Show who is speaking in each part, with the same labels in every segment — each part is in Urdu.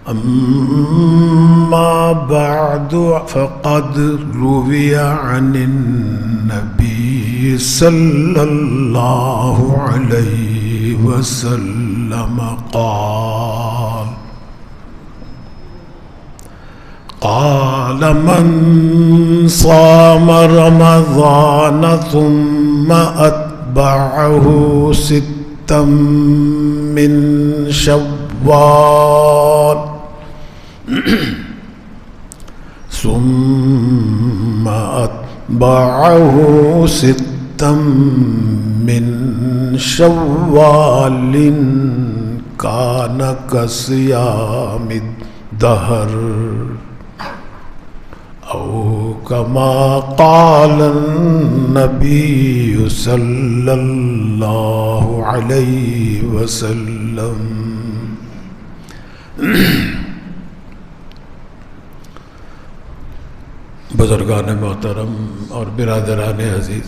Speaker 1: أما بعد فقد روي عن النبي صلى الله عليه وسلم قال من صام رمضان ثم أتبعه ستا من شوال ثم أتبعه ستا من شوال كان كصيام الدهر أو كما قال النبي صلى الله عليه وسلم. بزرگان محترم اور برادران عزیز،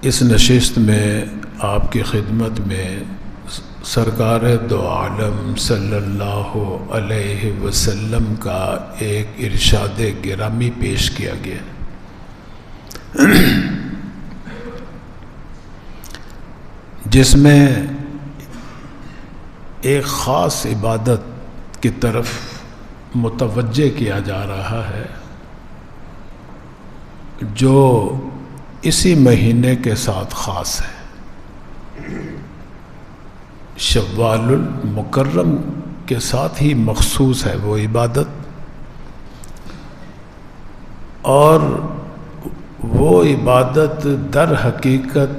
Speaker 1: اس نشست میں آپ کی خدمت میں سرکار دو عالم صلی اللہ علیہ وسلم کا ایک ارشاد گرامی پیش کیا گیا، جس میں ایک خاص عبادت کی طرف متوجہ کیا جا رہا ہے جو اسی مہینے کے ساتھ خاص ہے۔ شوال المکرم کے ساتھ ہی مخصوص ہے وہ عبادت، اور وہ عبادت در حقیقت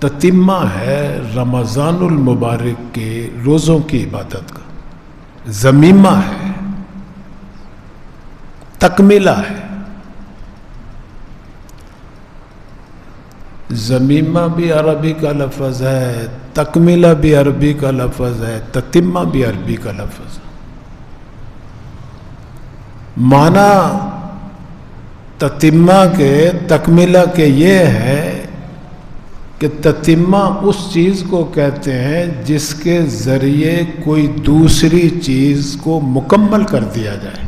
Speaker 1: تتمہ ہے رمضان المبارک کے روزوں کی عبادت کا، ضمیمہ ہے، تکملہ ہے۔ ضمیمہ بھی عربی کا لفظ ہے، تکملہ بھی عربی کا لفظ ہے، تتمہ بھی عربی کا لفظ ہے۔ معنی تتمہ کے، تکملہ کے یہ ہے کہ تتمہ اس چیز کو کہتے ہیں جس کے ذریعے کوئی دوسری چیز کو مکمل کر دیا جائے،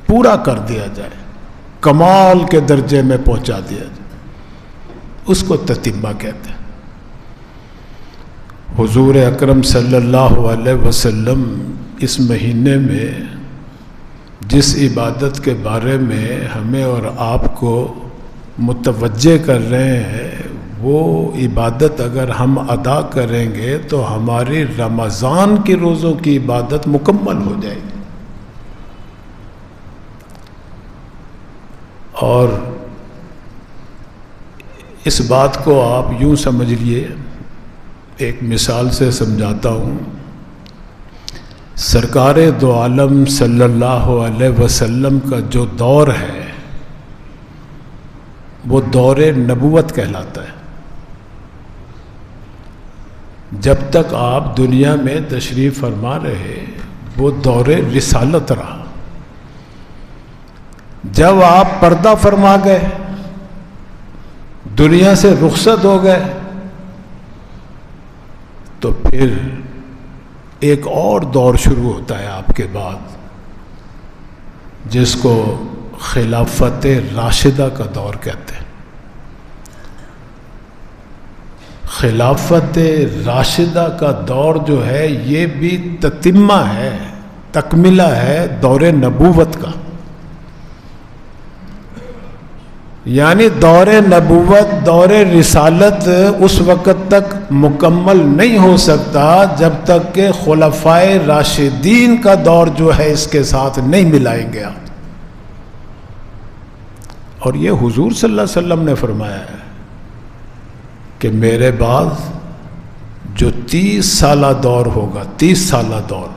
Speaker 1: پورا کر دیا جائے، کمال کے درجے میں پہنچا دیا جائے، اس کو تتمہ کہتے ہیں۔ حضور اکرم صلی اللہ علیہ وسلم اس مہینے میں جس عبادت کے بارے میں ہمیں اور آپ کو متوجہ کر رہے ہیں، وہ عبادت اگر ہم ادا کریں گے تو ہماری رمضان کے روزوں کی عبادت مکمل ہو جائے گی۔ اور اس بات کو آپ یوں سمجھ لیے، ایک مثال سے سمجھاتا ہوں۔ سرکار دو عالم صلی اللہ علیہ وسلم کا جو دور ہے وہ دور نبوت کہلاتا ہے۔ جب تک آپ دنیا میں تشریف فرما رہے وہ دور رسالت رہا۔ جب آپ پردہ فرما گئے، دنیا سے رخصت ہو گئے، تو پھر ایک اور دور شروع ہوتا ہے آپ کے بعد، جس کو خلافت راشدہ کا دور کہتے ہیں۔ خلافت راشدہ کا دور جو ہے یہ بھی تتمہ ہے، تکملہ ہے دور نبوت کا۔ یعنی دور نبوت، دور رسالت اس وقت تک مکمل نہیں ہو سکتا جب تک کہ خلفائے راشدین کا دور جو ہے اس کے ساتھ نہیں ملائیں گے آپ۔ اور یہ حضور صلی اللہ علیہ وسلم نے فرمایا ہے کہ میرے بعد جو 30 سالہ دور ہوگا، 30 سالہ دور،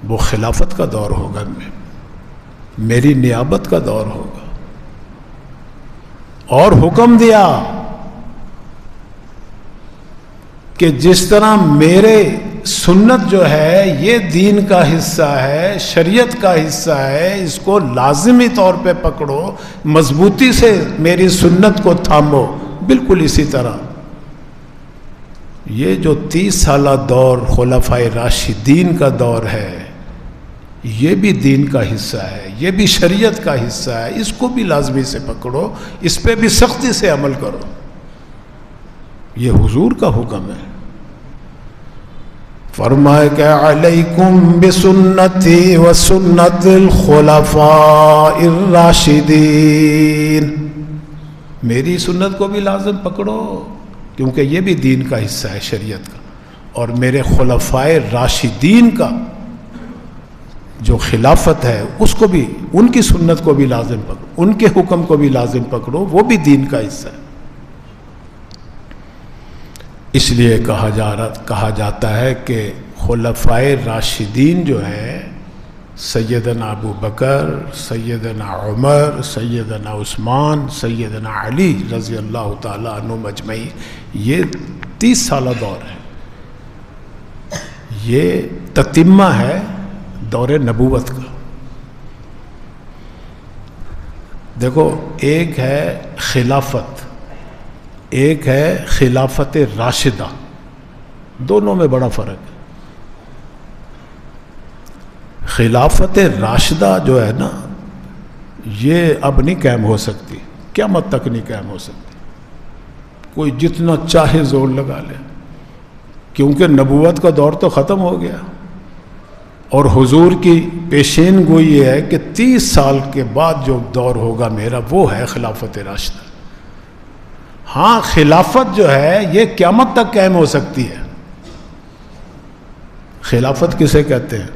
Speaker 1: وہ خلافت کا دور ہوگا، میری نیابت کا دور ہوگا۔ اور حکم دیا کہ جس طرح میرے سنت جو ہے یہ دین کا حصہ ہے، شریعت کا حصہ ہے، اس کو لازمی طور پہ پکڑو، مضبوطی سے میری سنت کو تھامو، بالکل اسی طرح یہ جو 30 سالہ دور خلفائے راشدین کا دور ہے، یہ بھی دین کا حصہ ہے، یہ بھی شریعت کا حصہ ہے، اس کو بھی لازمی سے پکڑو، اس پہ بھی سختی سے عمل کرو، یہ حضور کا حکم ہے۔ فرمائے کہ علیکم بسنتی و سنت الخلفاء الراشدین، میری سنت کو بھی لازم پکڑو کیونکہ یہ بھی دین کا حصہ ہے، شریعت کا، اور میرے خلفائے راشدین کا جو خلافت ہے اس کو بھی، ان کی سنت کو بھی لازم پکڑو، ان کے حکم کو بھی لازم پکڑو، وہ بھی دین کا حصہ ہے۔ اس لیے کہا جاتا ہے کہ خلفائے راشدین جو ہیں، سیدنا ابو بکر، سیدنا عمر، سیدنا عثمان، سیدنا علی رضی اللہ تعالیٰ عنہم اجمعین، یہ 30 سالہ دور ہے، یہ تتمہ ہے دور نبوت کا۔ دیکھو، ایک ہے خلافت، ایک ہے خلافت راشدہ، دونوں میں بڑا فرق ہے۔ خلافت راشدہ جو ہے نا، یہ اب نہیں قائم ہو سکتی، قیامت تک نہیں قائم ہو سکتی، کوئی جتنا چاہے زور لگا لے، کیونکہ نبوت کا دور تو ختم ہو گیا، اور حضور کی پیشین گوئی یہ ہے کہ 30 سال کے بعد جو دور ہوگا میرا، وہ ہے خلافت راشدہ۔ ہاں، خلافت جو ہے یہ قیامت تک قائم ہو سکتی ہے۔ خلافت کسے کہتے ہیں؟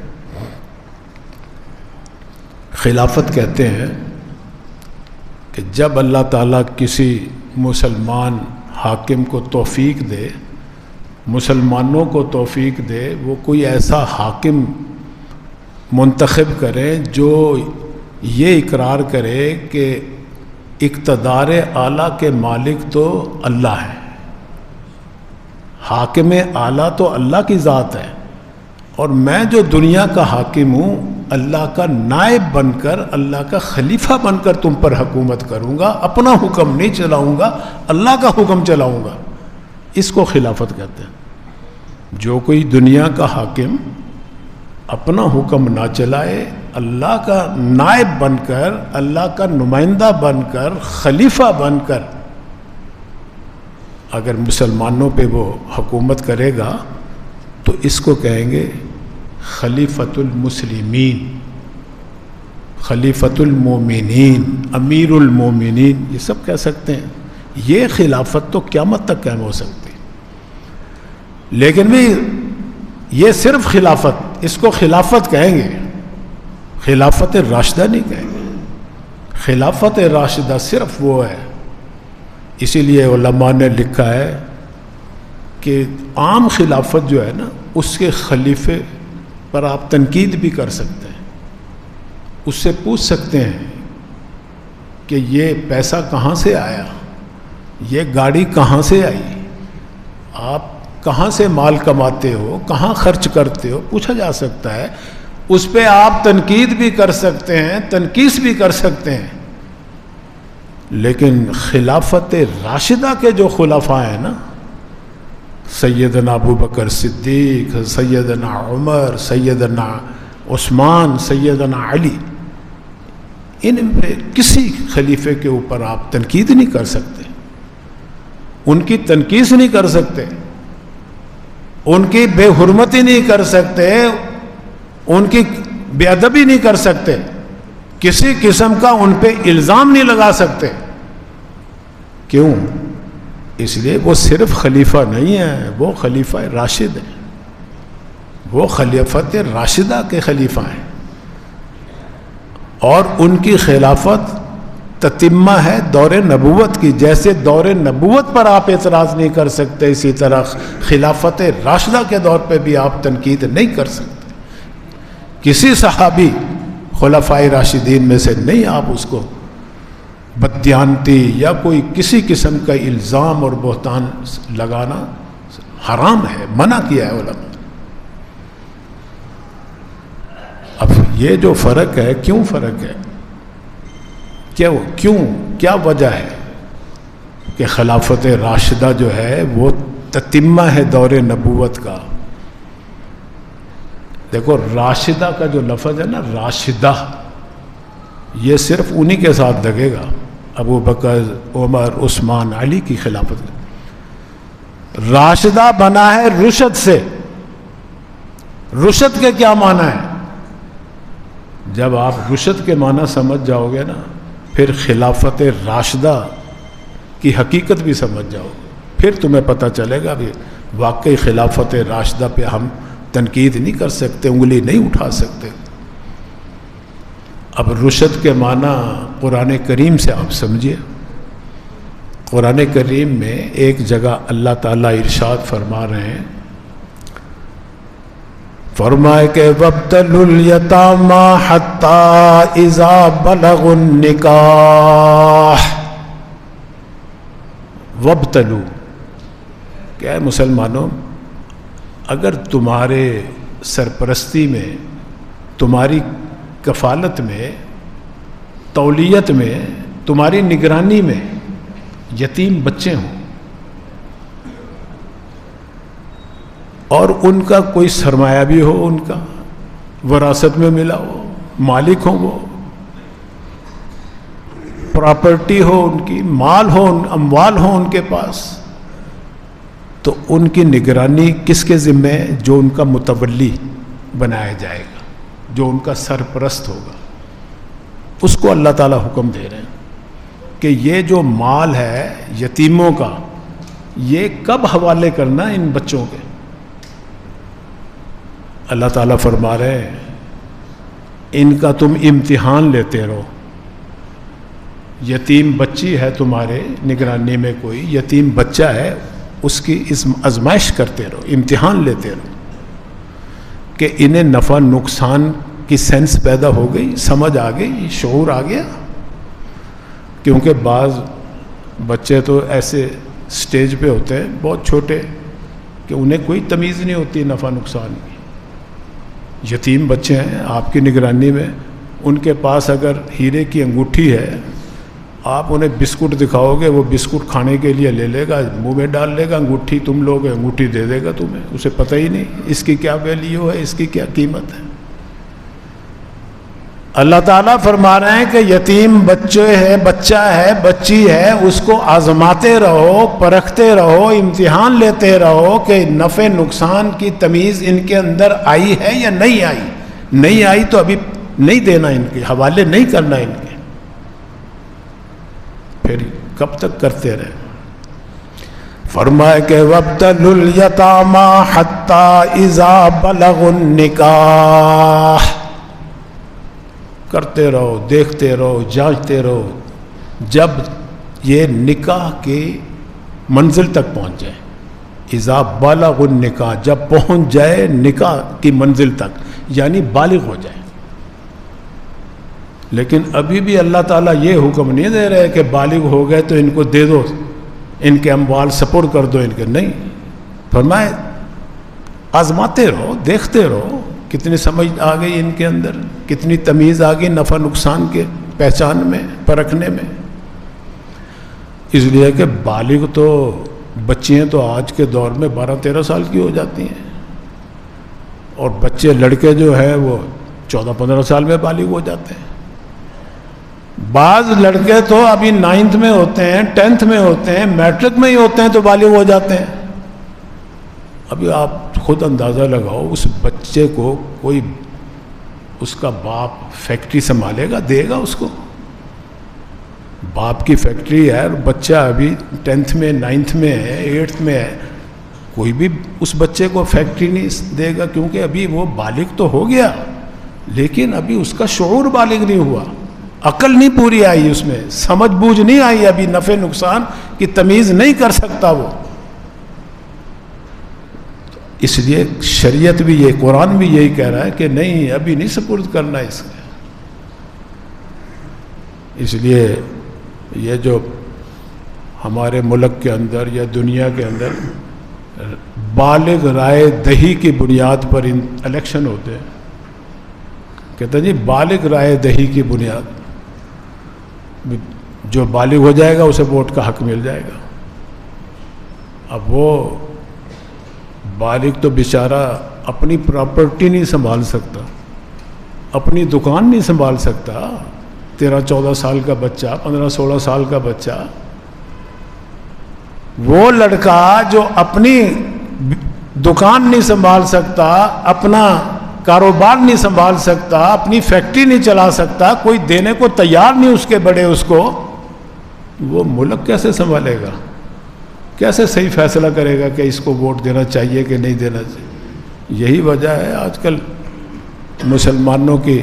Speaker 1: خلافت کہتے ہیں کہ جب اللہ تعالیٰ کسی مسلمان حاکم کو توفیق دے، مسلمانوں کو توفیق دے، وہ کوئی ایسا حاکم منتخب کریں جو یہ اقرار کرے کہ اقتدار اعلیٰ کے مالک تو اللہ ہے، حاکم اعلیٰ تو اللہ کی ذات ہے، اور میں جو دنیا کا حاکم ہوں، اللہ کا نائب بن کر، اللہ کا خلیفہ بن کر تم پر حکومت کروں گا، اپنا حکم نہیں چلاؤں گا، اللہ کا حکم چلاؤں گا۔ اس کو خلافت کہتے ہیں۔ جو کوئی دنیا کا حاکم اپنا حکم نہ چلائے، اللہ کا نائب بن کر، اللہ کا نمائندہ بن کر، خلیفہ بن کر اگر مسلمانوں پہ وہ حکومت کرے گا تو اس کو کہیں گے خلیفۃ المسلمین، خلیفۃ المومنین، امیر المومنین، یہ سب کہہ سکتے ہیں۔ یہ خلافت تو قیامت تک قائم ہو سکتی، لیکن بھی یہ صرف خلافت، اس کو خلافت کہیں گے، خلافت راشدہ نہیں کہیں گے۔ خلافت راشدہ صرف وہ ہے، اسی لیے علماء نے لکھا ہے کہ عام خلافت جو ہے نا، اس کے خلیفے پر آپ تنقید بھی کر سکتے ہیں، اس سے پوچھ سکتے ہیں کہ یہ پیسہ کہاں سے آیا، یہ گاڑی کہاں سے آئی، آپ کہاں سے مال کماتے ہو، کہاں خرچ کرتے ہو، پوچھا جا سکتا ہے، اس پہ آپ تنقید بھی کر سکتے ہیں، تنقیص بھی کر سکتے ہیں۔ لیکن خلافت راشدہ کے جو خلفاء ہیں نا، سیدنا ابو بکر صدیق، سیدنا عمر، سیدنا عثمان، سیدنا علی، ان میں کسی خلیفے کے اوپر آپ تنقید نہیں کر سکتے، ان کی تنقیص نہیں کر سکتے، ان کی بے حرمتی نہیں کر سکتے، ان کی بے ادبی نہیں کر سکتے، کسی قسم کا ان پہ الزام نہیں لگا سکتے۔ کیوں؟ اس لیے وہ صرف خلیفہ نہیں ہے، وہ خلیفہ راشد ہے، وہ خلیفت راشدہ کے خلیفہ ہیں، اور ان کی خلافت تتمہ ہے دور نبوت کی۔ جیسے دور نبوت پر آپ اعتراض نہیں کر سکتے، اسی طرح خلافت راشدہ کے دور پہ بھی آپ تنقید نہیں کر سکتے۔ کسی صحابی خلفائے راشدین میں سے نہیں آپ اس کو بددیانتی یا کوئی کسی قسم کا الزام اور بہتان لگانا حرام ہے، منع کیا ہے علماء۔ اب یہ جو فرق ہے، کیوں فرق ہے، کیا وجہ ہے کہ خلافت راشدہ جو ہے وہ تتمہ ہے دور نبوت کا. دیکھو راشدہ کا جو لفظ ہے نا، راشدہ، یہ صرف انہی کے ساتھ لگے گا، ابو بکر، عمر، عثمان، علی کی خلافت. راشدہ بنا ہے رشد سے. رشد کے کیا معنی ہے؟ جب آپ رشد کے معنی سمجھ جاؤ گے نا، پھر خلافت راشدہ کی حقیقت بھی سمجھ جاؤ گے. پھر تمہیں پتہ چلے گا کہ واقعی خلافت راشدہ پہ ہم تنقید نہیں کر سکتے، انگلی نہیں اٹھا سکتے. اب رشد کے معنی قرآن کریم سے آپ سمجھیے. قرآن کریم میں ایک جگہ اللہ تعالیٰ ارشاد فرما رہے ہیں، فرمائے کہ وَابْتَلُوا الْيَتَامَى حَتَّى إِذَا بَلَغُوا النِّكَاحَ. وَابْتَلُوا، کیا ہے مسلمانوں، اگر تمہارے سرپرستی میں، تمہاری کفالت میں، تولیت میں، تمہاری نگرانی میں یتیم بچے ہوں اور ان کا کوئی سرمایہ بھی ہو، ان کا وراثت میں ملا ہو، مالک ہو، وہ پراپرٹی ہو، ان کی مال ہو، اموال ہو ان کے پاس، تو ان کی نگرانی کس کے ذمہ ہے؟ جو ان کا متولی بنایا جائے گا، جو ان کا سرپرست ہوگا. اس کو اللہ تعالیٰ حکم دے رہے ہیں کہ یہ جو مال ہے یتیموں کا، یہ کب حوالے کرنا ان بچوں کے. اللہ تعالیٰ فرما رہے ہیں ان کا تم امتحان لیتے رہو. یتیم بچی ہے تمہارے نگرانی میں، کوئی یتیم بچہ ہے، اس کی آزمائش کرتے رہو، امتحان لیتے رہو کہ انہیں نفع نقصان کی سینس پیدا ہو گئی، سمجھ آ گئی، شعور آ گیا. کیونکہ بعض بچے تو ایسے سٹیج پہ ہوتے ہیں بہت چھوٹے کہ انہیں کوئی تمیز نہیں ہوتی نفع نقصان کی. یتیم بچے ہیں آپ کی نگرانی میں، ان کے پاس اگر ہیرے کی انگوٹھی ہے، آپ انہیں بسکٹ دکھاؤ گے، وہ بسکٹ کھانے کے لیے لے لے گا، منہ میں ڈال لے گا. انگوٹھی تم لوگ انگوٹھی دے دے گا تمہیں، اسے پتہ ہی نہیں اس کی کیا ویلیو ہے، اس کی کیا قیمت ہے. اللہ تعالیٰ فرما رہے ہیں کہ یتیم بچہ ہے، بچی ہے، اس کو آزماتے رہو، پرکھتے رہو، امتحان لیتے رہو کہ نفع نقصان کی تمیز ان کے اندر آئی ہے یا نہیں آئی. نہیں آئی تو ابھی نہیں دینا، ان کے حوالے نہیں کرنا ان کے. پھر کب تک کرتے رہے؟ فرمائے کہ وَابْتَلُوا الْيَتَامَى حَتَّى إِذَا بَلَغُوا النِّكَاحَ. کرتے رہو، دیکھتے رہو، جانچتے رہو، جب یہ نکاح کی منزل تک پہنچ جائے. اذا بالغ النکاح، جب پہنچ جائے نکاح کی منزل تک، یعنی بالغ ہو جائے. لیکن ابھی بھی اللہ تعالیٰ یہ حکم نہیں دے رہے کہ بالغ ہو گئے تو ان کو دے دو، ان کے اموال سپرد کر دو ان کے. نہیں، فرمائے آزماتے رہو، دیکھتے رہو کتنی سمجھ آ گئی ان کے اندر، کتنی تمیز آ گئی نفع نقصان کے پہچان میں، پرکھنے میں. اس لیے کہ بالغ تو بچیاں تو آج کے دور میں 12-13 سال کی ہو جاتی ہیں، اور بچے لڑکے جو ہیں وہ 14-15 سال میں بالغ ہو جاتے ہیں. بعض لڑکے تو ابھی 9th میں ہوتے ہیں، 10th میں ہوتے ہیں، میٹرک میں ہی ہوتے ہیں تو بالغ ہو جاتے ہیں. ابھی آپ خود اندازہ لگاؤ، اس بچے کو کوئی اس کا باپ فیکٹری سنبھالے گا، دے گا اس کو؟ باپ کی فیکٹری ہے اور بچہ ابھی 10th میں، 9th میں ہے، 8th میں ہے، کوئی بھی اس بچے کو فیکٹری نہیں دے گا، کیونکہ ابھی وہ بالغ تو ہو گیا لیکن ابھی اس کا شعور بالغ نہیں ہوا، عقل نہیں پوری آئی، اس میں سمجھ بوجھ نہیں آئی، ابھی نفع نقصان کی تمیز نہیں کر سکتا وہ. اس لیے شریعت بھی، یہ قرآن بھی یہی کہہ رہا ہے کہ نہیں، ابھی نہیں سپرد کرنا اس کا. اس لیے یہ جو ہمارے ملک کے اندر یا دنیا کے اندر بالغ رائے دہی کی بنیاد پر الیکشن ہوتے ہیں، کہتے ہیں جی بالغ رائے دہی کی بنیاد، جو بالغ ہو جائے گا اسے ووٹ کا حق مل جائے گا. اب وہ بالغ تو بیچارہ اپنی پراپرٹی نہیں سنبھال سکتا، اپنی دکان نہیں سنبھال سکتا. 13-14 سال کا بچہ، 15-16 سال کا بچہ، وہ لڑکا جو اپنی دکان نہیں سنبھال سکتا، اپنا کاروبار نہیں سنبھال سکتا، اپنی فیکٹری نہیں چلا سکتا، کوئی دینے کو تیار نہیں اس کے بڑے اس کو، وہ ملک کیسے سنبھالے گا؟ کیسے صحیح فیصلہ کرے گا کہ اس کو ووٹ دینا چاہیے کہ نہیں دینا چاہیے؟ یہی وجہ ہے آج کل مسلمانوں کی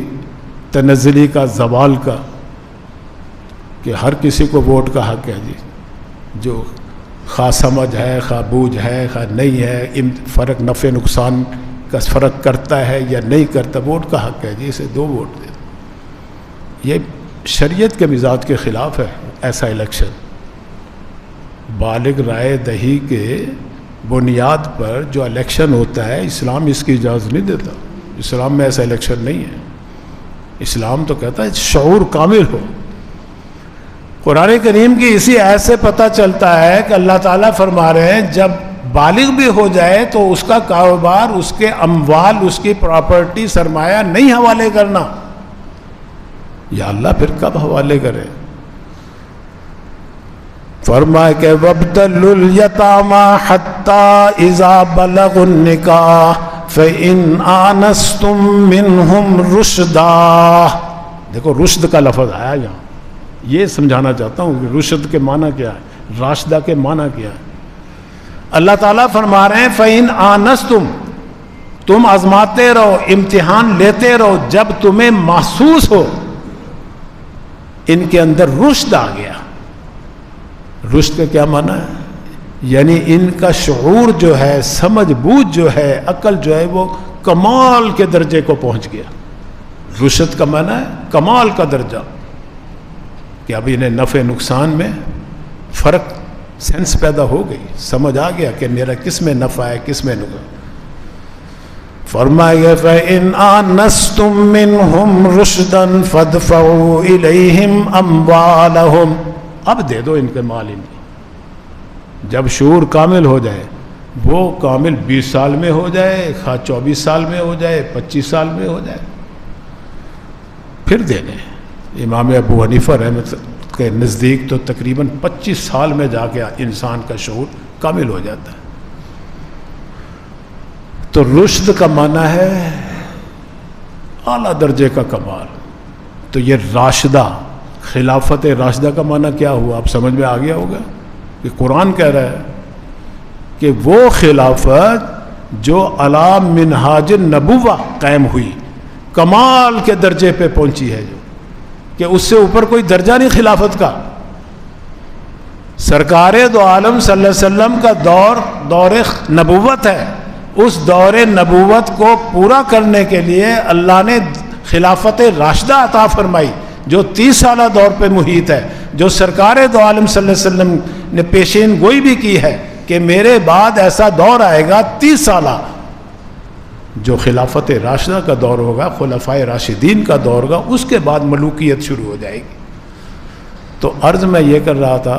Speaker 1: تنزلی کا، زوال کا، کہ ہر کسی کو ووٹ کا حق ہے جی. جو خواہ سمجھ ہے، خواہ بوجھ ہے، خواہ نہیں ہے، فرق نفع نقصان کا فرق کرتا ہے یا نہیں کرتا، ووٹ کا حق ہے جی، اسے 2 ووٹ دے. یہ شریعت کے مزاج کے خلاف ہے ایسا الیکشن. بالغ رائے دہی کے بنیاد پر جو الیکشن ہوتا ہے، اسلام اس کی اجازت نہیں دیتا. اسلام میں ایسا الیکشن نہیں ہے. اسلام تو کہتا ہے شعور کامل ہو. قرآن کریم کی اسی آیت سے پتہ چلتا ہے کہ اللہ تعالیٰ فرما رہے ہیں جب بالغ بھی ہو جائے تو اس کا کاروبار، اس کے اموال، اس کی پراپرٹی، سرمایہ نہیں حوالے کرنا. یا اللہ پھر کب حوالے کرے؟ فرمائے کہ وَابْتَلُوا الْيَتَامَى حَتَّى إِذَا بَلَغُوا النِّكَاحَ فَإِنْ آنَسْتُم مِّنْهُمْ رُشْدًا. دیکھو رشد کا لفظ آیا یہاں. یہ سمجھانا چاہتا ہوں کہ رشد کے معنی کیا ہے، راشدہ کے معنی کیا ہے. اللہ تعالیٰ فرما رہے ہیں فَإِنْ آنَسْتُم، تم آزماتے رہو، امتحان لیتے رہو جب تمہیں محسوس ہو ان کے اندر رشد آ گیا. رشد کا کیا معنی ہے؟ یعنی ان کا شعور جو ہے، سمجھ بوجھ جو ہے، عقل جو ہے، وہ کمال کے درجے کو پہنچ گیا. رشد کا معنی ہے کمال کا درجہ، کہ اب انہیں نفع نقصان میں فرق، سینس پیدا ہو گئی، سمجھ آ گیا کہ میرا کس میں نفع ہے، کس میں نقصان. فرمایا فَإِنْ آنَسْتُم مِّنْهُمْ رُشْدًا فَادْفَعُوا إِلَيْهِمْ أَمْوَالَهُمْ. اب دے دو ان کے مال ان کو. جب شعور کامل ہو جائے، وہ کامل 20 سال میں ہو جائے، خواہ 24 سال میں ہو جائے، 25 سال میں ہو جائے، پھر دے دیں. امام ابو حنیفہ رحمۃ کے نزدیک تو تقریباً 25 سال میں جا کے انسان کا شعور کامل ہو جاتا ہے. تو رشد کا معنی ہے اعلیٰ درجے کا کمال. تو یہ راشدہ، خلافت راشدہ کا معنی کیا ہوا؟ آپ سمجھ میں آ گیا ہوگا کہ قرآن کہہ رہا ہے کہ وہ خلافت جو علی منہاج النبوہ قائم ہوئی، کمال کے درجے پہ پہنچی ہے، جو کہ اس سے اوپر کوئی درجہ نہیں خلافت کا. سرکار دو عالم صلی اللہ علیہ وسلم کا دور نبوت ہے. اس دور نبوت کو پورا کرنے کے لیے اللہ نے خلافت راشدہ عطا فرمائی، جو 30 سالہ دور پہ محیط ہے، جو سرکار دو عالم صلی اللہ علیہ وسلم نے پیشین گوئی بھی کی ہے کہ میرے بعد ایسا دور آئے گا 30 سالہ، جو خلافت راشدہ کا دور ہوگا، خلفائے راشدین کا دور ہوگا. اس کے بعد ملوکیت شروع ہو جائے گی. تو عرض میں یہ کر رہا تھا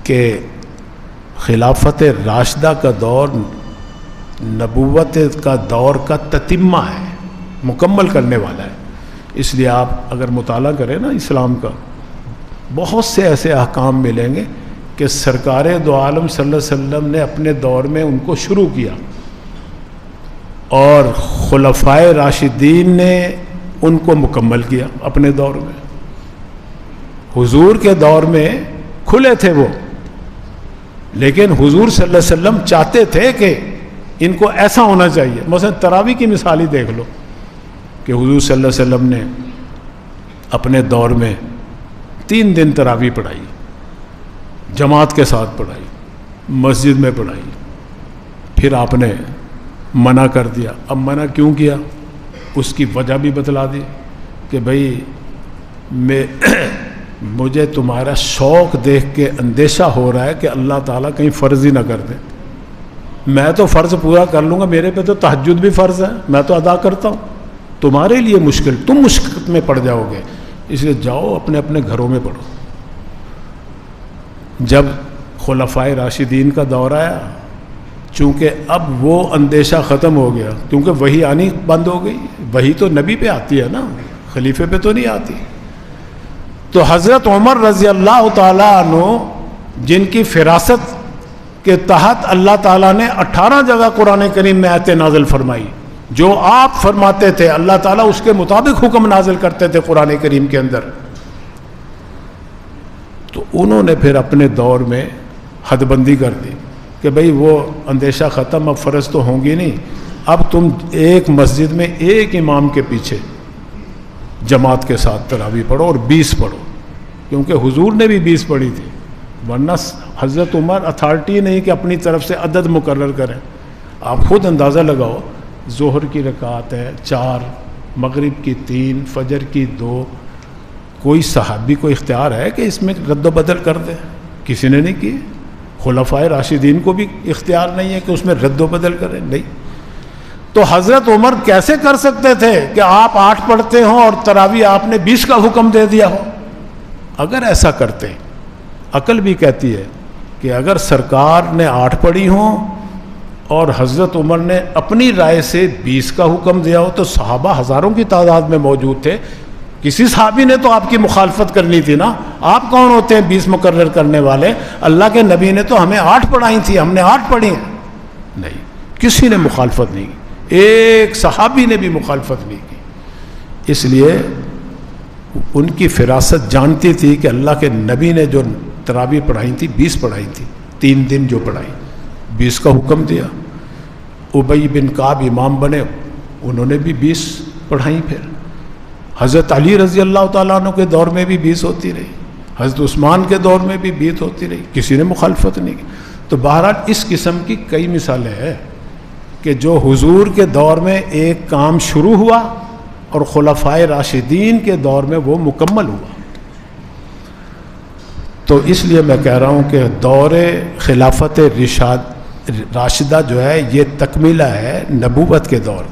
Speaker 1: کہ خلافت راشدہ کا دور نبوت کا دور کا تتمہ ہے، مکمل کرنے والا ہے. اس لیے آپ اگر مطالعہ کریں نا اسلام کا، بہت سے ایسے احکام ملیں گے کہ سرکار دو عالم صلی اللہ علیہ وسلم نے اپنے دور میں ان کو شروع کیا، اور خلفائے راشدین نے ان کو مکمل کیا اپنے دور میں. حضور کے دور میں کھلے تھے وہ، لیکن حضور صلی اللہ علیہ وسلم چاہتے تھے کہ ان کو ایسا ہونا چاہیے. مثلا تراویح کی مثال ہی دیکھ لو کہ حضور صلی اللہ علیہ وسلم نے اپنے دور میں 3 دن تراویح پڑھائی، جماعت کے ساتھ پڑھائی، مسجد میں پڑھائی. پھر آپ نے منع کر دیا. اب منع کیوں کیا؟ اس کی وجہ بھی بتلا دی کہ بھائی مجھے تمہارا شوق دیکھ کے اندیشہ ہو رہا ہے کہ اللہ تعالیٰ کہیں فرض ہی نہ کر دے. میں تو فرض پورا کر لوں گا، میرے پہ تو تہجد بھی فرض ہے، میں تو ادا کرتا ہوں. تمہارے لیے مشکل، تم مشکل میں پڑ جاؤ گے، اس لیے جاؤ اپنے اپنے گھروں میں پڑھو. جب خلفائے راشدین کا دور آیا چونکہ اب وہ اندیشہ ختم ہو گیا، کیونکہ وحی آنی بند ہو گئی. وحی تو نبی پہ آتی ہے نا، خلیفے پہ تو نہیں آتی. تو حضرت عمر رضی اللہ تعالیٰ عنہ جن کی فراست کے تحت اللہ تعالیٰ نے 18 جگہ قرآن کریم میں آیتیں نازل فرمائی، جو آپ فرماتے تھے اللہ تعالیٰ اس کے مطابق حکم نازل کرتے تھے قرآن کریم کے اندر. تو انہوں نے پھر اپنے دور میں حد بندی کر دی کہ بھئی وہ اندیشہ ختم، اب فرض تو ہوں گی نہیں، اب تم ایک مسجد میں ایک امام کے پیچھے جماعت کے ساتھ تراویح پڑھو اور 20 پڑھو، کیونکہ حضور نے بھی 20 پڑھی تھی. ورنہ حضرت عمر اتھارٹی نہیں کہ اپنی طرف سے عدد مقرر کریں. آپ خود اندازہ لگاؤ، ظہر کی رکعت ہے 4، مغرب کی 3، فجر کی 2. کوئی صحابی کو اختیار ہے کہ اس میں رد و بدل کر دے؟ کسی نے نہیں کی. خلفائے راشدین کو بھی اختیار نہیں ہے کہ اس میں رد و بدل کریں، نہیں. تو حضرت عمر کیسے کر سکتے تھے کہ آپ 8 پڑھتے ہوں اور تراویح آپ نے 20 کا حکم دے دیا ہو؟ اگر ایسا کرتے، عقل بھی کہتی ہے کہ اگر سرکار نے 8 پڑھی ہوں اور حضرت عمر نے اپنی رائے سے 20 کا حکم دیا ہو، تو صحابہ ہزاروں کی تعداد میں موجود تھے، کسی صحابی نے تو آپ کی مخالفت کرنی تھی نا. آپ کون ہوتے ہیں 20 مقرر کرنے والے؟ اللہ کے نبی نے تو ہمیں 8 پڑھائی تھی، ہم نے 8 پڑھی ہیں. نہیں، کسی نے مخالفت نہیں کی، ایک صحابی نے بھی مخالفت نہیں کی. اس لیے ان کی فراست جانتی تھی کہ اللہ کے نبی نے جو تراویح پڑھائی تھی 20 پڑھائی تھی، 3 دن جو پڑھائی 20 کا حکم دیا. ابی بن کعب امام بنے، انہوں نے بھی 20 پڑھائی. پھر حضرت علی رضی اللہ تعالیٰ عنہ کے دور میں بھی 20 ہوتی رہی، حضرت عثمان کے دور میں بھی 20 ہوتی رہی، کسی نے مخالفت نہیں کی. تو بہرحال اس قسم کی کئی مثالیں ہیں کہ جو حضور کے دور میں ایک کام شروع ہوا اور خلفائے راشدین کے دور میں وہ مکمل ہوا. تو اس لیے میں کہہ رہا ہوں کہ دور خلافت راشدہ جو ہے یہ تکمیلہ ہے نبوت کے دور.